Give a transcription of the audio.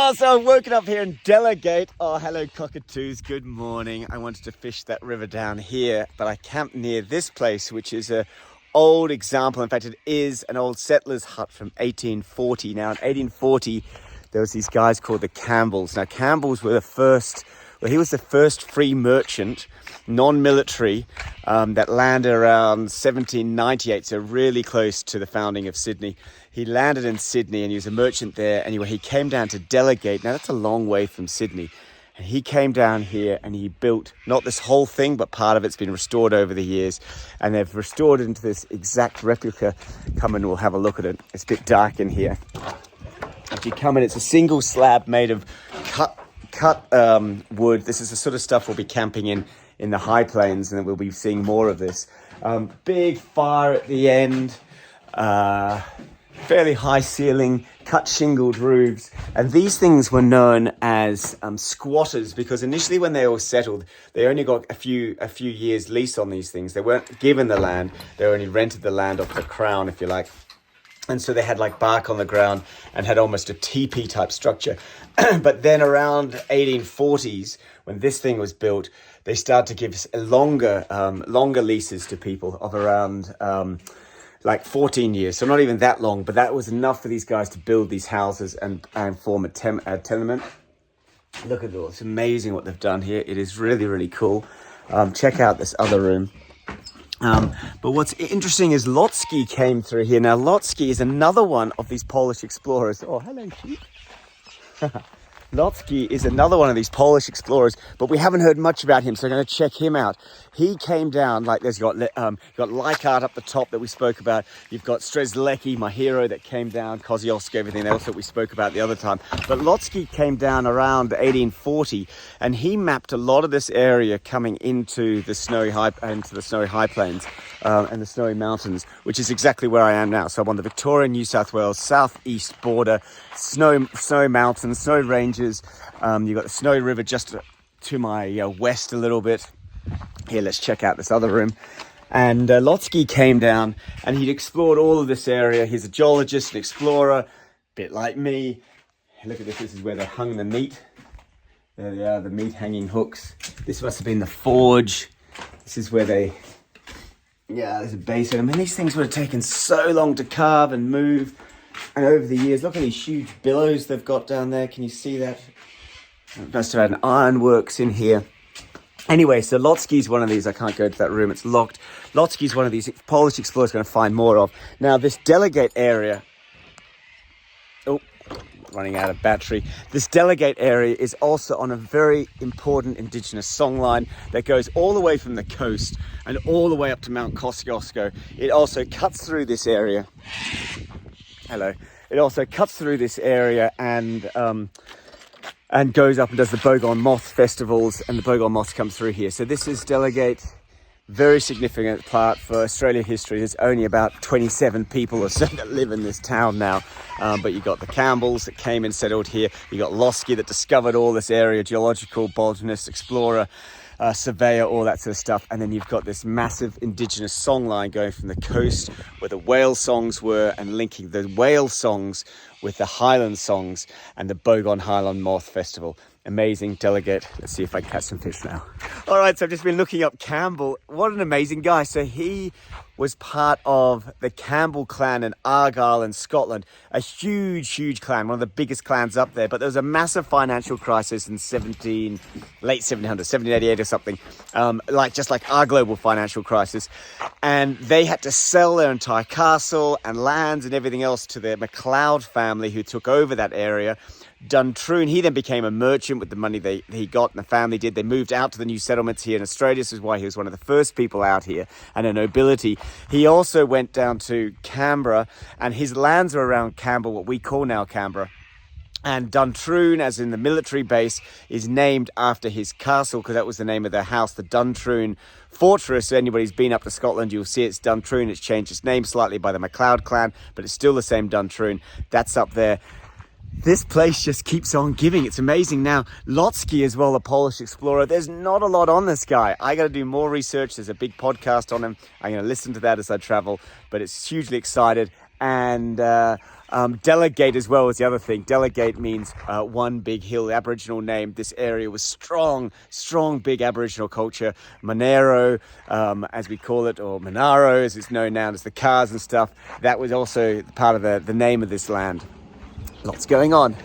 Oh, so I've woken up here in Delegate. Oh, hello cockatoos, good morning. I wanted to fish that river down here, but I camped near this place, which is a old example. In fact, it is an old settler's hut from 1840. Now, in 1840, there was these guys called the Campbells. Now, Campbells were the first, he was the first free merchant, non-military, that landed around 1798, so really close to the founding of Sydney. He landed in Sydney and he was a merchant there. Anyway, he came down to Delegate. Now, that's a long way from Sydney. And he came down here and he built, not this whole thing, but part of it's been restored over the years. And they've restored it into this exact replica. Come and we'll have a look at it. It's a bit dark in here. If you come in, it's a single slab made of cut wood. This is the sort of stuff we'll be camping in the high plains, and we'll be seeing more of this. Big fire at the end. Fairly high ceiling, cut shingled roofs, and these things were known as squatters, because initially when they all settled, they only got a few years lease on these things. They weren't given the land; they only rented the land off the crown, if you like. And so they had like bark on the ground and had almost a teepee type structure. But then around 1840s, when this thing was built, they started to give longer leases to people of around like 14 years. So not even that long, but that was enough for these guys to build these houses and form a tenement. Look at this. It's amazing what they've done here. It is really, really cool. Check out this other room. But what's interesting is Lhotsky came through here. Now, Lhotsky is another one of these Polish explorers. Oh, hello, sheep. Lhotsky is another one of these Polish explorers, but we haven't heard much about him, so I'm going to check him out. He came down, like you've got Leichhardt up the top that we spoke about. You've got Strzelecki, my hero, that came down, Kosciuszko, everything else that we spoke about the other time. But Lhotsky came down around 1840, and he mapped a lot of this area coming into the snowy high plains and the snowy mountains, which is exactly where I am now. So I'm on the Victoria, New South Wales southeast border, snowy mountains, snowy ranges. You've got the Snowy River just to my west a little bit. Here, let's check out this other room. And Lhotsky came down and he'd explored all of this area. He's a geologist, an explorer, a bit like me. Look at this. This is where they hung the meat. There they are, the meat hanging hooks. This must have been the forge. This is where there's a basin. I mean, these things would have taken so long to carve and move. And over the years, look at these huge billows they've got down there. Can you see that? It must have had an ironworks in here. Anyway, so Lhotsky's one of these. I can't go to that room. It's locked. Lhotsky's one of these Polish explorers going to find more of. Now, this Delegate area... Oh, running out of battery. This Delegate area is also on a very important Indigenous songline that goes all the way from the coast and all the way up to Mount Kosciuszko. It also cuts through this area. Hello. It also cuts through this area and goes up and does the Bogon Moth festivals, and the Bogon Moth comes through here. So this is Delegate, very significant part for Australia history. There's only about 27 people or so that live in this town now, but you got the Campbells that came and settled here. You got Lhotsky that discovered all this area, geological, botanist, explorer, surveyor, all that sort of stuff. And then you've got this massive Indigenous songline going from the coast where the whale songs were and linking the whale songs with the Highland songs and the Bogon Highland Moth Festival. Amazing. Delegate. Let's see if I can catch some fish now. All right, so I've just been looking up Campbell. What an amazing guy. So he was part of the Campbell clan in Argyll in Scotland. A huge clan, one of the biggest clans up there. But there was a massive financial crisis in late 1788 or something, like our global financial crisis. And they had to sell their entire castle and lands and everything else to the MacLeod family, who took over that area. Duntroon, he then became a merchant with the money he got and the family did. They moved out to the new settlements here in Australia. This is why he was one of the first people out here, and a nobility. He also went down to Canberra, and his lands are around Canberra, what we call now Canberra. And Duntroon, as in the military base, is named after his castle, because that was the name of their house, the Duntroon Fortress. So anybody who's been up to Scotland, you'll see it's Duntroon. It's changed its name slightly by the MacLeod clan, but it's still the same Duntroon. That's up there. This place just keeps on giving. It's amazing. Now, Lhotsky as well, a Polish explorer. There's not a lot on this guy. I got to do more research. There's a big podcast on him. I'm going to listen to that as I travel, but it's hugely excited. And Delegate as well was the other thing. Delegate means one big hill, Aboriginal name. This area was strong, big Aboriginal culture. Monero, as we call it, or Monaro, as it's known now as the cars and stuff. That was also part of the name of this land. Lots going on.